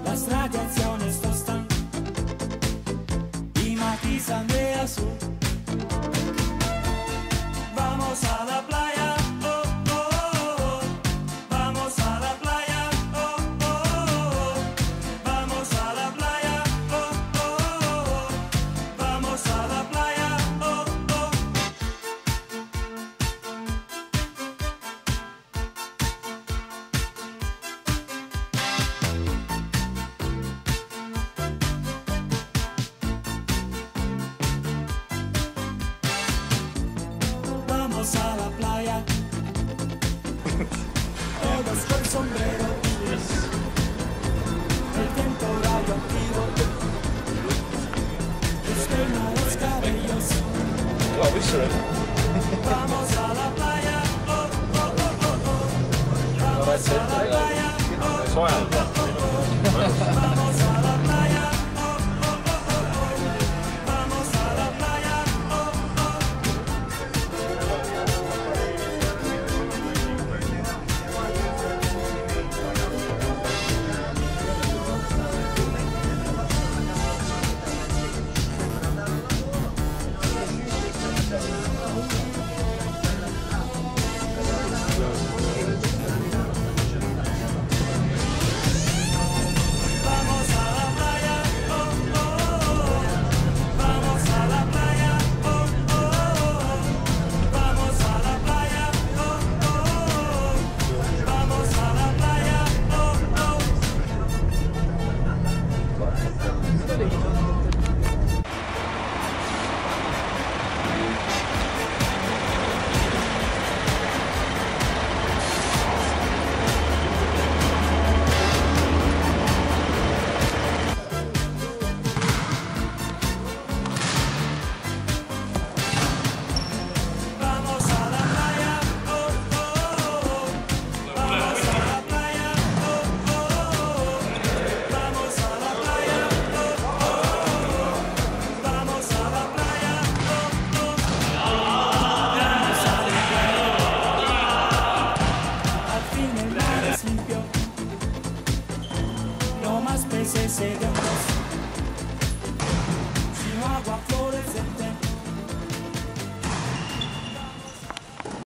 Las radiaciones tostan y matizan de azul. Vamos a la playa, oh, oh, oh. Vamos a la playa, oh, oh, oh. Vamos a la playa, oh, oh, oh. Vamos a la playa, oh, oh. Vamos a la playa, todos con sombrero, el viento radioactivo despeina los cabellos. Vamos a la playa, oh, oh, oh, oh, oh. Vamos a la playa, oh, oh, oh, oh. Vamos a la playa, oh, oh, oh, oh. Vamos a la playa, oh, oh. Vamos a la playa, oh, oh, oh. Vamos a la playa, oh, oh, oh. Vamos a la playa, oh, oh, oh. Vamos a la playa, oh, oh. Vamos a la playa, oh, oh, oh. Vamos a la playa, oh, oh, oh. Vamos a la playa, oh, oh, oh. Vamos a la playa, oh, oh. Vamos a la playa. Al fin el mar es limpio, no más peces se